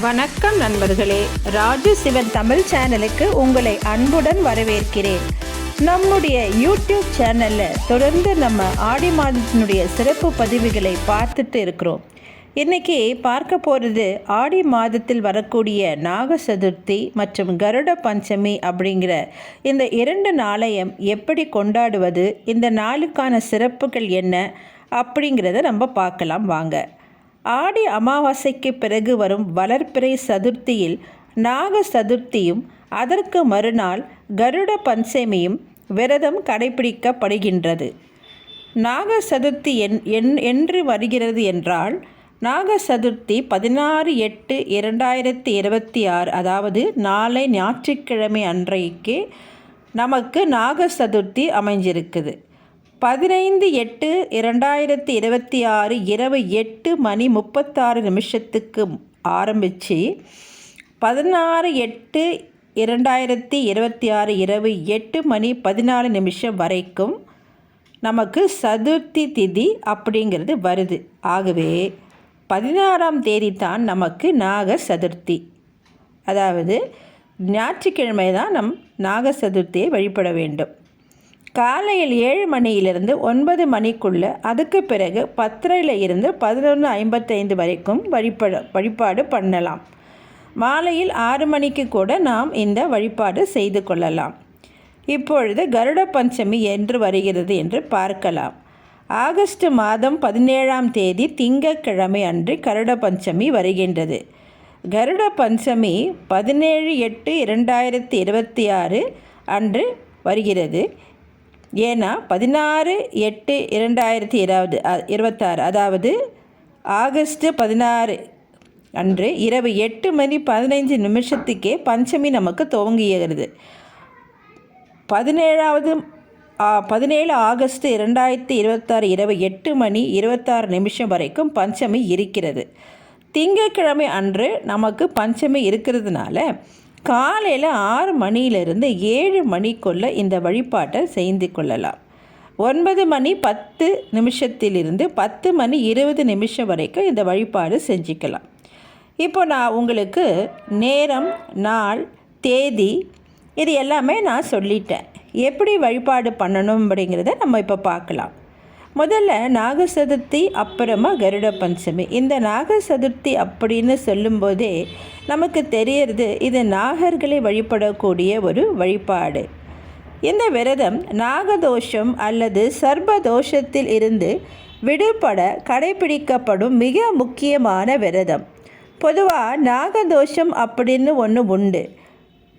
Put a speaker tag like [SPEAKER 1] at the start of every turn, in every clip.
[SPEAKER 1] வணக்கம் நண்பர்களே, ராஜு சிவன் தமிழ் சேனலுக்கு உங்களை அன்புடன் வரவேற்கிறேன். நம்முடைய யூடியூப் சேனலில் தொடர்ந்து நம்ம ஆடி மாதத்தினுடைய சிறப்பு பதிவுகளை பார்த்துட்டு இருக்கிறோம். இன்றைக்கி பார்க்க போகிறது ஆடி மாதத்தில் வரக்கூடிய நாக சதுர்த்தி மற்றும் கருட பஞ்சமி அப்படிங்கிற இந்த 2 நாளையும் எப்படி கொண்டாடுவது, இந்த நாளுக்கான சிறப்புகள் என்ன அப்படிங்கிறத நம்ம பார்க்கலாம் வாங்க. ஆடி அமாவாசைக்கு பிறகு வரும் வளர்பிறை சதுர்த்தியில் நாக சதுர்த்தியும் அதற்கு மறுநாள் கருட பஞ்சமியும் விரதம் கடைபிடிக்கப்படுகின்றது. நாக சதுர்த்தி என்று வருகிறது என்றால், நாக சதுர்த்தி 16/8/2026 அதாவது நாளை ஞாயிற்றுக்கிழமை அன்றைக்கு நமக்கு நாக சதுர்த்தி அமைஞ்சிருக்குது. 15/8/2026 இரவு 8:36 ஆரம்பித்து 16/8/2026 இரவு 8:14 வரைக்கும் நமக்கு சதுர்த்தி திதி அப்படிங்கிறது வருது. ஆகவே 16ஆம் தேதி தான் நமக்கு நாக சதுர்த்தி, அதாவது ஞாயிற்றுக்கிழமை தான் நம் நாக சதுர்த்தியை வழிபட வேண்டும். காலையில் 7 மணியிலிருந்து 9 மணிக்குள்ளே, அதுக்கு பிறகு 10:00 11:55 வரைக்கும் வழிபாடு பண்ணலாம். மாலையில் 6 மணிக்கு கூட நாம் இந்த வழிபாடு செய்து கொள்ளலாம். இப்பொழுது கருட பஞ்சமி என்று வருகிறது என்று பார்க்கலாம். ஆகஸ்ட் மாதம் 17ஆம் தேதி திங்கட்கிழமை அன்று கருட பஞ்சமி வருகின்றது. கருட பஞ்சமி 17/8/2026 அன்று வருகிறது. ஏன்னா 16/8/2026 அதாவது ஆகஸ்ட் 16 அன்று இரவு 8:15 பஞ்சமி நமக்கு துவங்குகிறது. 17 ஆகஸ்ட் 2026 இரவு 8:26 வரைக்கும் பஞ்சமி இருக்கிறது. திங்கட்கிழமை அன்று நமக்கு பஞ்சமி இருக்கிறதுனால காலையில் 6 மணியிலிருந்து 7 மணிக்குள்ளே இந்த வழிபாட்டை செய்து கொள்ளலாம். 9:10 10:20 வரைக்கும் இந்த வழிபாடு செஞ்சுக்கலாம். இப்போ நான் உங்களுக்கு நேரம், நாள், தேதி இது எல்லாமே நான் சொல்லிட்டேன். எப்படி வழிபாடு பண்ணணும் அப்படிங்கிறத நம்ம இப்போ பார்க்கலாம். முதல்ல நாக சதுர்த்தி, அப்புறமா கருட பஞ்சமி. இந்த நாக சதுர்த்தி அப்படின்னு சொல்லும்போதே நமக்கு தெரியறது, இது நாகர்களை வழிபடக்கூடிய ஒரு வழிபாடு. இந்த விரதம் நாகதோஷம் அல்லது சர்பதோஷத்தில் இருந்து விடுபட கடைபிடிக்கப்படும் மிக முக்கியமான விரதம். பொதுவாக நாகதோஷம் அப்படின்னு ஒன்று உண்டு.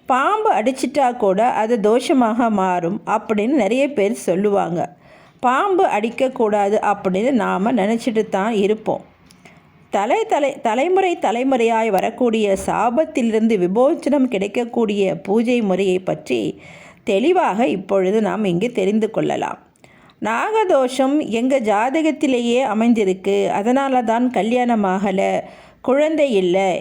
[SPEAKER 1] பாம்பு அடிச்சிட்டா கூட அது தோஷமாக மாறும் அப்படின்னு நிறைய பேர் சொல்லுவாங்க. பாம்பு அடிக்கக்கூடாது அப்படின்னு நாம் நினச்சிட்டு தான் இருப்போம். தலைமுறையாய் வரக்கூடிய சாபத்திலிருந்து விமோசனம் கிடைக்கக்கூடிய பூஜை முறையை பற்றி தெளிவாக இப்பொழுது நாம் இங்கு தெரிந்து கொள்ளலாம். நாகதோஷம் எங்கள் ஜாதகத்திலேயே அமைந்திருக்கு, அதனால தான் கல்யாணம் ஆகலை, குழந்தை இல்லை,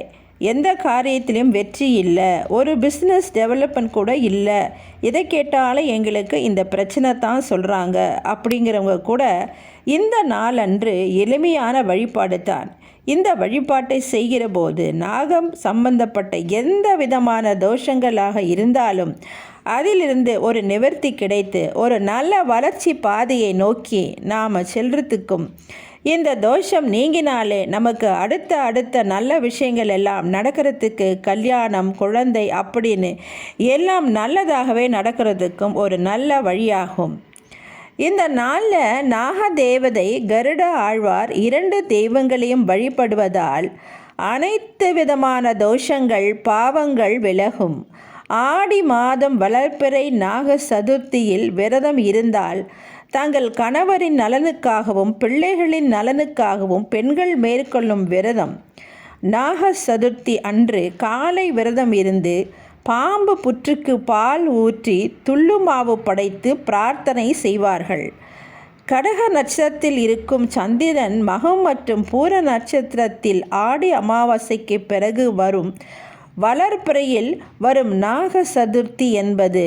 [SPEAKER 1] எந்த காரியத்திலையும் வெற்றி இல்லை, ஒரு பிஸ்னஸ் டெவலப்மெண்ட் கூட இல்லை, எதை கேட்டாலும் எங்களுக்கு இந்த பிரச்சனை தான் சொல்கிறாங்க அப்படிங்கிறவங்க கூட இந்த நாளன்று எளிமையான வழிபாடு தான். இந்த வழிபாட்டை செய்கிற போது நாகம் சம்பந்தப்பட்ட எந்த விதமான தோஷங்களாக இருந்தாலும் அதிலிருந்து ஒரு நிவர்த்தி கிடைத்து ஒரு நல்ல வளர்ச்சி பாதையை நோக்கி நாம் செல்றதுக்கும், இந்த தோஷம் நீங்கினாலே நமக்கு அடுத்த நல்ல விஷயங்கள் எல்லாம் நடக்கிறதுக்கு, கல்யாணம், குழந்தை அப்படின்னு எல்லாம் நல்லதாகவே நடக்கிறதுக்கும் ஒரு நல்ல வழியாகும். இந்த நாளில் நாகதேவதை கருட ஆழ்வார் 2 தெய்வங்களையும் வழிபடுவதால் அனைத்து விதமான தோஷங்கள், பாவங்கள் விலகும். ஆடி மாதம் வளர்பிறை நாக சதுர்த்தியில் விரதம் இருந்தால் தங்கள் கணவரின் நலனுக்காகவும் பிள்ளைகளின் நலனுக்காகவும் பெண்கள் மேற்கொள்ளும் விரதம். நாக சதுர்த்தி அன்று காலை விரதம் இருந்து பாம்பு புற்றுக்கு பால் ஊற்றி துள்ளு மாவு படைத்து பிரார்த்தனை செய்வார்கள். கடக நட்சத்திரத்தில் இருக்கும் சந்திரன் மகம் மற்றும் பூர நட்சத்திரத்தில் ஆடி அமாவாசைக்கு பிறகு வரும் வளர்பிறையில் வரும் நாக சதுர்த்தி என்பது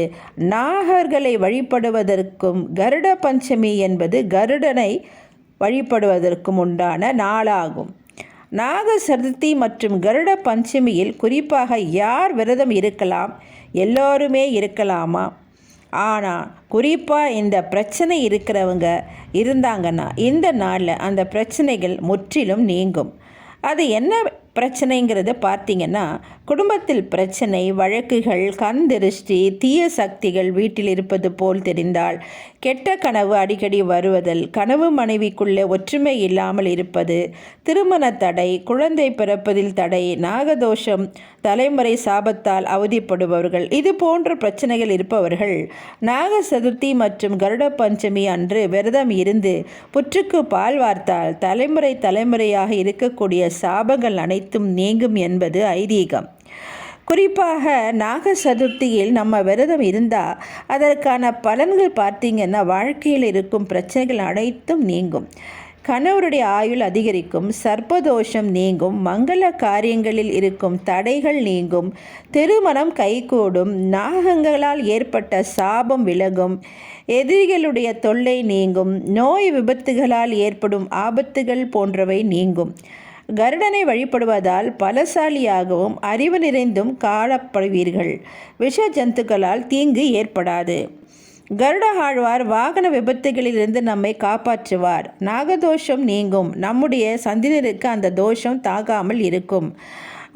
[SPEAKER 1] நாகர்களை வழிபடுவதற்கும், கருட பஞ்சமி என்பது கருடனை வழிபடுவதற்கும் உண்டான நாளாகும். நாக சதுர்த்தி மற்றும் கருட பஞ்சமியில் குறிப்பாக யார் விரதம் இருக்கலாம்? எல்லோருமே இருக்கலாமா? ஆனால் குறிப்பாக இந்த பிரச்சனை இருக்கிறவங்க இருந்தாங்கன்னா இந்த நாளில் அந்த பிரச்சனைகள் முற்றிலும் நீங்கும். அது என்ன பிரச்சனைங்கிறத பார்த்தீங்கன்னா, குடும்பத்தில் பிரச்சனை, வழக்குகள், கண் திருஷ்டி, தீய சக்திகள் வீட்டில் இருப்பது போல் தெரிந்தால், கெட்ட கனவு அடிக்கடி வருவதல், கனவு மனைவிக்குள்ளே ஒற்றுமை இல்லாமல் இருப்பது, திருமண தடை, குழந்தை பிறப்பதில் தடை, நாகதோஷம், தலைமுறை சாபத்தால் அவதிப்படுபவர்கள், இது போன்ற பிரச்சனைகள் இருப்பவர்கள் நாக சதுர்த்தி மற்றும் கருட பஞ்சமி அன்று விரதம் இருந்து புற்றுக்கு பால் வார்த்தால் தலைமுறையாக இருக்கக்கூடிய சாபங்கள் அனைத்தும் நீங்கும் என்பது ஐதீகம். குறிப்பாக நாக சதுர்த்தியில் நம்ம விரதம் இருந்தால் அதற்கான பலன்கள் பார்த்திங்கன்னா, வாழ்க்கையில் இருக்கும் பிரச்சனைகள் அனைத்தும் நீங்கும். கணவருடைய ஆயுள் அதிகரிக்கும், சர்ப்பதோஷம் நீங்கும், மங்கள காரியங்களில் இருக்கும் தடைகள் நீங்கும், திருமணம் கைகூடும், நாகங்களால் ஏற்பட்ட சாபம் விலகும், எதிரிகளுடைய தொல்லை நீங்கும், நோய் விபத்துகளால் ஏற்படும் ஆபத்துகள் போன்றவை நீங்கும். கருடனை வழிபடுவதால் பலசாலியாகவும் அறிவு நிறைந்தும் காணப்படுவீர்கள். விஷ ஜந்துக்களால் தீங்கு ஏற்படாது. கருட ஆழ்வார் வாகன விபத்துகளிலிருந்து நம்மை காப்பாற்றுவார். நாகதோஷம் நீங்கும். நம்முடைய சந்ததியினருக்கு அந்த தோஷம் தாக்காமல் இருக்கும்.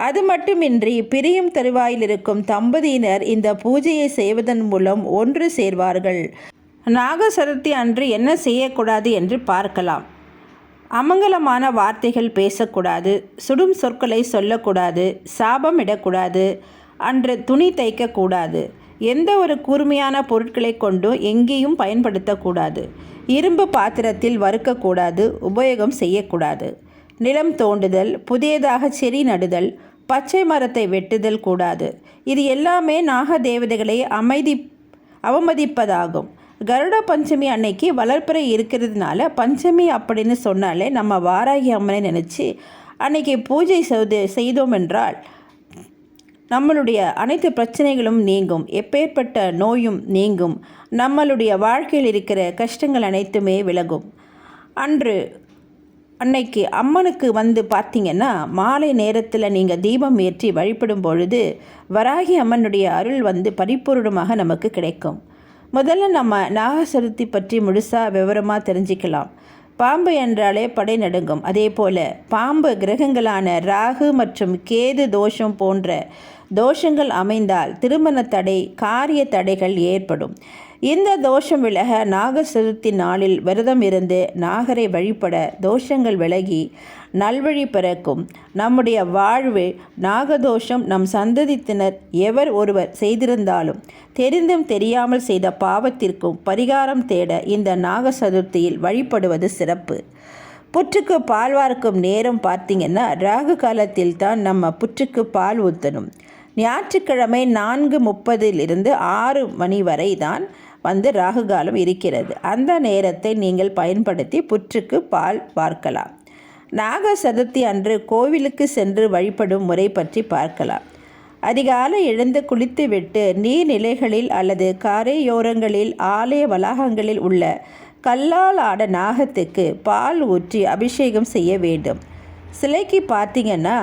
[SPEAKER 1] அது மட்டுமின்றி பிரியும் தருவாயில் இருக்கும் தம்பதியினர் இந்த பூஜையை செய்வதன் மூலம் ஒன்று சேர்வார்கள். நாக சதுர்த்தி அன்று என்ன செய்யக்கூடாது என்று பார்க்கலாம். அமங்கலமான வார்த்தைகள் பேசக்கூடாது, சுடும் சொற்களை சொல்லக்கூடாது, சாபம் இடக்கூடாது, அன்று துணி தைக்கக்கூடாது, எந்த ஒரு கூர்மையான பொருட்களை கொண்டும் எங்கேயும் பயன்படுத்தக்கூடாது, இரும்பு பாத்திரத்தில் வறுக்கக்கூடாது, உபயோகம் செய்யக்கூடாது, நிலம் தோண்டுதல், புதியதாக செடி நடுதல், பச்சை மரத்தை வெட்டுதல் கூடாது. இது எல்லாமே நாக தேவதைகளை அவமதிப்பதாகும். கருட பஞ்சமி அன்னைக்கு வளர்ப்பிறை இருக்கிறதுனால பஞ்சமி அப்படின்னு சொன்னாலே நம்ம வாராகி அம்மனை நினச்சி அன்னைக்கு பூஜை செய்தோம் என்றால் நம்மளுடைய அனைத்து பிரச்சனைகளும் நீங்கும், எப்பேற்பட்ட நோயும் நீங்கும், நம்மளுடைய வாழ்க்கையில் இருக்கிற கஷ்டங்கள் அனைத்துமே விலகும். அன்னைக்கு அம்மனுக்கு பார்த்திங்கன்னா மாலை நேரத்தில் நீங்கள் தீபம் ஏற்றி வழிபடும் பொழுது வராகி அம்மனுடைய அருள் பரிபூர்ணமாக நமக்கு கிடைக்கும். முதல்ல நம்ம நாக சதுர்த்தி பற்றி முழுசாக விவரமாக தெரிஞ்சிக்கலாம். பாம்பு என்றாலே படை நடுங்கும். அதே போல் பாம்பு கிரகங்களான ராகு மற்றும் கேது தோஷம் போன்ற தோஷங்கள் அமைந்தால் திருமண தடை, காரிய தடைகள் ஏற்படும். இந்த தோஷம் விலக நாக சதுர்த்தி நாளில் விரதம் இருந்து நாகரை வழிபட தோஷங்கள் விலகி நல்வழி பிறக்கும். நம்முடைய வாழ்வு நாகதோஷம் நம் சந்ததியினர் எவர் ஒருவர் செய்திருந்தாலும் தெரிந்தும் தெரியாமல் செய்த பாவத்திற்கும் பரிகாரம் தேட இந்த நாக சதுர்த்தியில் வழிபடுவது சிறப்பு. புற்றுக்கு பால் வார்க்கும் நேரம் பார்த்திங்கன்னா ராகு காலத்தில் தான் நம்ம புற்றுக்கு பால் ஊற்றணும். ஞாயிற்றுக்கிழமை 4:30 6 மணி வரை தான் ராகு காலம் இருக்கிறது. அந்த நேரத்தை நீங்கள் பயன்படுத்தி புற்றுக்கு பால் வார்க்கலாம். நாக சதுர்த்தி அன்று கோவிலுக்கு சென்று வழிபடும் முறை பற்றி பார்க்கலாம். அதிகாலை எழுந்து குளித்துவிட்டு நீர்நிலைகளில் அல்லது கரையோரங்களில் ஆலய வளாகங்களில் உள்ள கல்லால் ஆட நாகத்துக்கு பால் ஊற்றி அபிஷேகம் செய்ய வேண்டும். சிலைக்கு பார்த்திங்கன்னா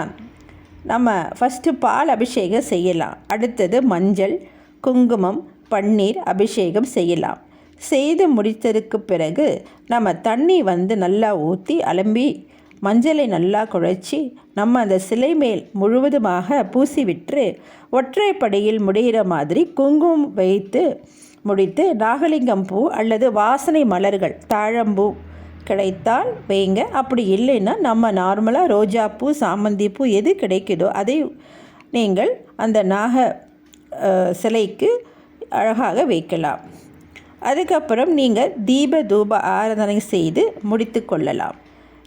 [SPEAKER 1] நம்ம ஃபஸ்ட்டு பால் அபிஷேகம் செய்யலாம். அடுத்தது மஞ்சள், குங்குமம், பன்னீர் அபிஷேகம் செய்யலாம். செய்து முடித்ததுக்கு பிறகு நம்ம தண்ணி நல்லா ஊற்றி அலம்பி மஞ்சளை நல்லா குழைச்சி நம்ம அந்த சிலை மேல் முழுவதுமாக பூசிவிட்டு ஒற்றைப்படையில் முடிகிற மாதிரி குங்குமம் வைத்து முடித்து நாகலிங்கம் பூ அல்லது வாசனை மலர்கள், தாழம்பூ கிடைத்தால் வைங்க. அப்படி இல்லைன்னா நம்ம நார்மலாக ரோஜாப்பூ, சாமந்தி பூ எது கிடைக்குதோ அதை நீங்கள் அந்த நாக சிலைக்கு அழகாக வைக்கலாம். அதுக்கப்புறம் நீங்கள் தீப தூப ஆராதனை செய்து முடித்து கொள்ளலாம்.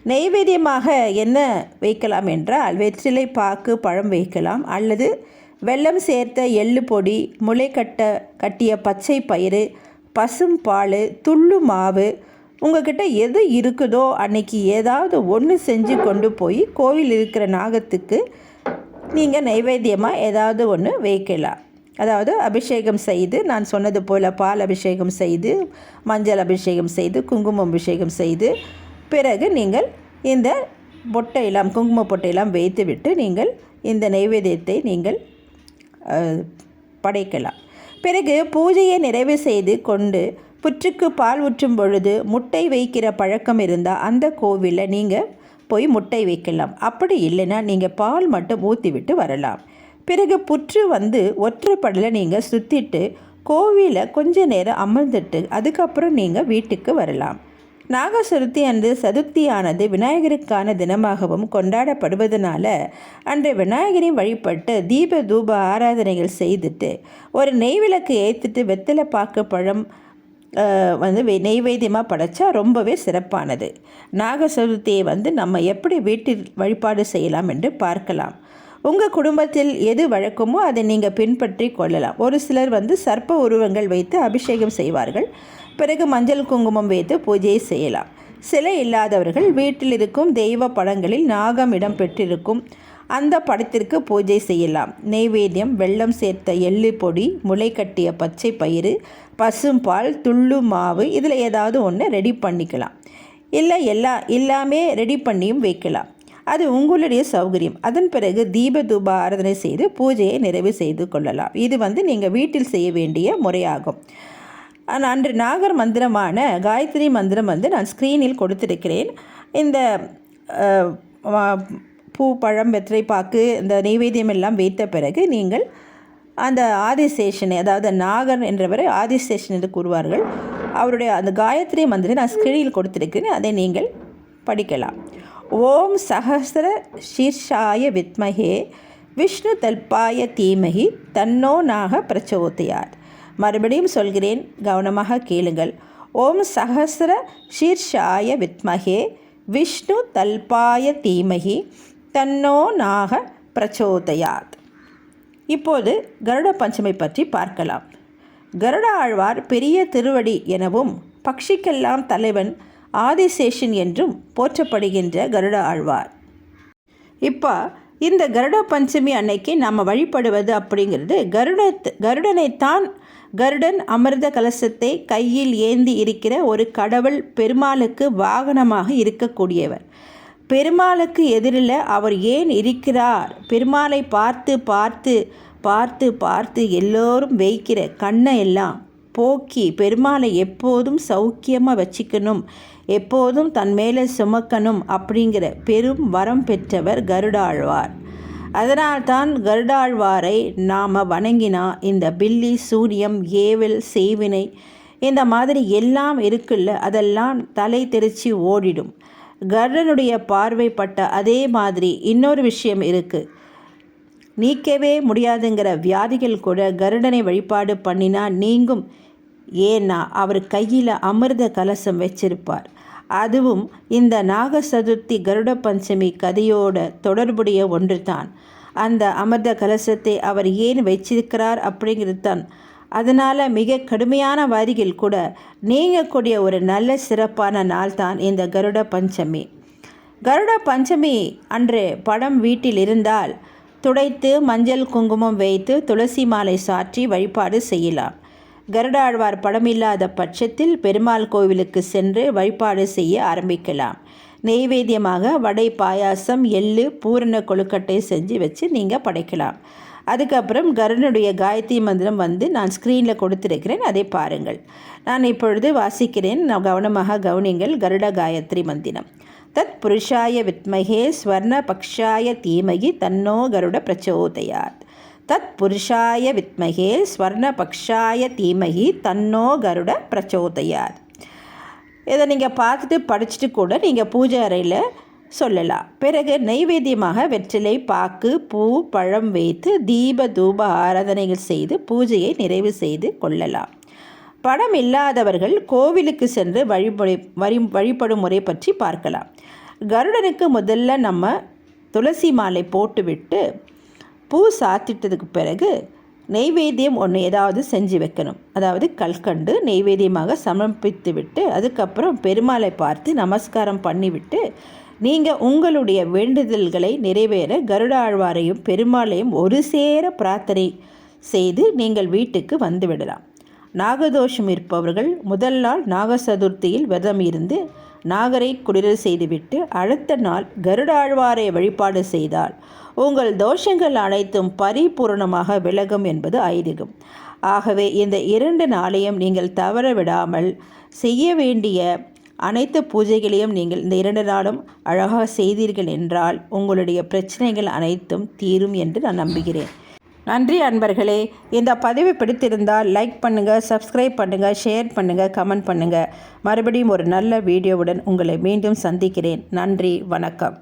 [SPEAKER 1] நெய்வேத்தியமாக என்ன வைக்கலாம் என்றால் வெற்றிலை பாக்கு பழம் வைக்கலாம், அல்லது வெல்லம் சேர்த்த எள்ளு பொடி, கட்டிய பச்சை பயிறு, பசும் பால், துள்ளு மாவு, உங்கள்கிட்ட எது இருக்குதோ அன்னைக்கு ஏதாவது ஒன்று செஞ்சு கொண்டு போய் கோவில் இருக்கிற நாகத்துக்கு நீங்கள் நைவேத்தியமாக ஏதாவது ஒன்று வைக்கலாம். அதாவது அபிஷேகம் செய்து, நான் சொன்னது போல் பால் அபிஷேகம் செய்து, மஞ்சள் அபிஷேகம் செய்து, குங்குமம் அபிஷேகம் செய்து, பிறகு நீங்கள் இந்த பொட்டையெல்லாம் குங்கும பொட்டையெல்லாம் வைத்துவிட்டு நீங்கள் இந்த நைவேத்தியத்தை நீங்கள் படைக்கலாம். பிறகு பூஜையை நிறைவு செய்து கொண்டு புற்றுக்கு பால் ஊற்றும் பொழுது முட்டை வைக்கிற பழக்கம் இருந்தால் அந்த கோவிலில் நீங்கள் போய் முட்டை வைக்கலாம். அப்படி இல்லைன்னா நீங்கள் பால் மட்டும் ஊற்றிவிட்டு வரலாம். பிறகு புற்று ஒற்றைப்படையில் நீங்கள் சுற்றிட்டு கோவிலை கொஞ்ச நேரம் அமர்ந்துட்டு அதுக்கப்புறம் நீங்கள் வீட்டுக்கு வரலாம். நாக சதுர்த்தி அன்று சதுர்த்தியானது விநாயகருக்கான தினமாகவும் கொண்டாடப்படுவதனால அன்று விநாயகரை வழிபட்டு தீப தூப ஆராதனைகள் செய்துட்டு ஒரு நெய்விளக்கு ஏற்றிட்டு வெத்தலை பாக்கு பழம் நெய்வேத்தியமாக படைச்சா ரொம்பவே சிறப்பானது. நாக சதுர்த்தியை நம்ம எப்படி வீட்டில் வழிபாடு செய்யலாம் என்று பார்க்கலாம். உங்கள் குடும்பத்தில் எது வழக்கமோ அதை நீங்கள் பின்பற்றி கொள்ளலாம். ஒரு சிலர் சர்ப்ப உருவங்கள் வைத்து அபிஷேகம் செய்வார்கள். பிறகு மஞ்சள் குங்குமம் வைத்து பூஜையை செய்யலாம். சிலை இல்லாதவர்கள் வீட்டில் இருக்கும் தெய்வ படங்களில் நாகம் இடம் பெற்றிருக்கும் அந்த படத்திற்கு பூஜை செய்யலாம். நெய்வேத்தியம் வெல்லம் சேர்த்த எள்ளு பொடி, முளை கட்டிய பச்சை பயிறு, பசும்பால், துள்ளு மாவு, இதில் ஏதாவது ஒன்று ரெடி பண்ணிக்கலாம். இல்லை எல்லாமே ரெடி பண்ணியும் வைக்கலாம். அது உங்களுடைய சௌகரியம். அதன் பிறகு தீப தூப ஆராதனை செய்து பூஜையை நிறைவு செய்து கொள்ளலாம். இது நீங்கள் வீட்டில் செய்ய வேண்டிய முறையாகும். அன்று நாகர் மந்திரமான காயத்ரி மந்திரம் நான் ஸ்க்ரீனில் கொடுத்திருக்கிறேன். இந்த பூ பழம் வெற்றிலை பாக்கு இந்த நெய்வேத்தியம் எல்லாம் வைத்த பிறகு நீங்கள் அந்த ஆதிசேஷனை, அதாவது நாகர் என்றவரை ஆதிசேஷன் என்று கூறுவார்கள், அவருடைய அந்த காயத்ரி மந்திரம் நான் ஸ்க்ரீனில் கொடுத்திருக்கிறேன். அதை நீங்கள் படிக்கலாம். ஓம் சஹஸ்ர ஷீர்ஷாய வித்மஹே விஷ்ணு தல்பாய தீமஹி தன்னோ நாக பிரச்சோதயாத். மறுபடியும் சொல்கிறேன், கவனமாக கேளுங்கள். ஓம் சஹஸ்ர ஷீர்ஷாய வித்மஹே விஷ்ணு தல்பாய தீமஹி தன்னோ நாக பிரச்சோதயாத். இப்போது கருட பஞ்சமி பற்றி பார்க்கலாம். கருட ஆழ்வார் பெரிய திருவடி எனவும் பக்ஷிக்கெல்லாம் தலைவன் ஆதிசேஷன் என்றும் போற்றப்படுகின்ற கருட ஆழ்வார். இப்போ இந்த கருட பஞ்சமி அன்னைக்கு நாம் வழிபடுவது அப்படிங்கிறது கருடனைத்தான். கருடன் அமிர்த கலசத்தை கையில் ஏந்தி இருக்கிற ஒரு கடவுள், பெருமாளுக்கு வாகனமாக இருக்கக்கூடியவர். பெருமாளுக்கு எதிரில் அவர் ஏன் இருக்கிறார்? பெருமாளை பார்த்து பார்த்து பார்த்து பார்த்து எல்லோரும் வைக்கிற கண்ணை எல்லாம் போக்கி பெருமாளை எப்போதும் சௌக்கியமாக வச்சுக்கணும், எப்போதும் தன் மேலே சுமக்கணும் அப்படிங்கிற பெரும் வரம் பெற்றவர் கருடாழ்வார். அதனால்தான் கருடாழ்வாரை நாம் வணங்கினா இந்த பில்லி சூரியம் ஏவல் செய்வினை இந்த மாதிரி எல்லாம் இருக்குல்ல, அதெல்லாம் தலை தெரிச்சு ஓடிடும். கருடனுடைய பார்வைப்பட்ட அதே மாதிரி இன்னொரு விஷயம் இருக்குது. நீக்கவே முடியாதுங்கிற வியாதிகள் கூட கருடனை வழிபாடு பண்ணினா நீங்கும். ஏன்னா அவர் கையில் அமிர்த கலசம் வச்சிருப்பார். அதுவும் இந்த நாக சதுர்த்தி கருட பஞ்சமி கதையோட தொடர்புடைய ஒன்று தான். அந்த அமிர்த கலசத்தை அவர் ஏன் வச்சிருக்கிறார் அப்படிங்கிறது தான். அதனால் மிக கடுமையான வாதிகள் கூட நீங்கக்கூடிய ஒரு நல்ல சிறப்பான நாள் தான் இந்த கருட பஞ்சமி. கருட பஞ்சமி அன்று படம் வீட்டில் இருந்தால் துடைத்து மஞ்சள் குங்குமம் வைத்து துளசி மாலை சாற்றி வழிபாடு செய்யலாம். கருடாழ்வார் படமில்லாத பட்சத்தில் பெருமாள் கோவிலுக்கு சென்று வழிபாடு செய்ய ஆரம்பிக்கலாம். நெய்வேத்தியமாக வடை, பாயாசம், எள்ளு, பூரண கொழுக்கட்டை செஞ்சு வச்சு நீங்கள் படைக்கலாம். அதுக்கப்புறம் கருடனுடைய காயத்ரி மந்திரம் நான் ஸ்க்ரீனில் கொடுத்துருக்கிறேன், அதை பாருங்கள். நான் இப்பொழுது வாசிக்கிறேன், கவனமாக கவனிங்கள். கருட காயத்ரி மந்திரம். தத் புருஷாய வித்மஹே ஸ்வர்ண பக்ஷாய தீமகி தன்னோ கருட பிரச்சோதயாத். தத் புருஷாய வித்மஹே ஸ்வர்ண பக்ஷாய தீமகி தன்னோ கருட பிரச்சோதயாத். இதை நீங்கள் பார்த்துட்டு படிச்சுட்டு கூட நீங்கள் பூஜை அறையில் சொல்லலாம். பிறகு நைவேத்தியமாக வெற்றிலை பாக்கு, பூ, பழம் வைத்து தீப தூப ஆராதனைகள் செய்து பூஜையை நிறைவு செய்து கொள்ளலாம். படம் இல்லாதவர்கள் கோவிலுக்கு சென்று வழிபடும் முறை பற்றி பார்க்கலாம். கருடனுக்கு முதல்ல நம்ம துளசி மாலை போட்டுவிட்டு பூ சாத்திட்டதுக்கு பிறகு நெய்வேத்தியம் ஒன்று ஏதாவது செஞ்சு வைக்கணும். அதாவது கல்கண்டு நெய்வேத்தியமாக சமர்ப்பித்து விட்டு அதுக்கப்புறம் பெருமாளை பார்த்து நமஸ்காரம் பண்ணிவிட்டு நீங்கள் உங்களுடைய வேண்டுதல்களை நிறைவேற கருட ஆழ்வாரையும் பெருமாளையும் ஒரு சேர பிரார்த்தனை செய்து நீங்கள் வீட்டுக்கு வந்துவிடலாம். நாகதோஷம் இருப்பவர்கள் முதல் நாள் நாக சதுர்த்தியில் விரதம் இருந்து நாகரை குளிரல் செய்துவிட்டு அடுத்த நாள் கருடாழ்வாரை வழிபாடு செய்தால் உங்கள் தோஷங்கள் அனைத்தும் பரிபூரணமாக விலகும் என்பது ஐதீகம். ஆகவே இந்த 2 நாளையும் நீங்கள் தவற விடாமல் செய்ய வேண்டிய அனைத்து பூஜைகளையும் நீங்கள் இந்த 2 நாளும் அழகாக செய்தீர்கள் என்றால் உங்களுடைய பிரச்சனைகள் அனைத்தும் தீரும் என்று நான் நம்புகிறேன். நன்றி அன்பர்களே. இந்த பதிவு பிடித்திருந்தால் லைக் பண்ணுங்கள், சப்ஸ்கிரைப் பண்ணுங்கள், ஷேர் பண்ணுங்கள், கமெண்ட் பண்ணுங்கள். மறுபடியும் ஒரு நல்ல வீடியோவுடன் உங்களை மீண்டும் சந்திக்கிறேன். நன்றி, வணக்கம்.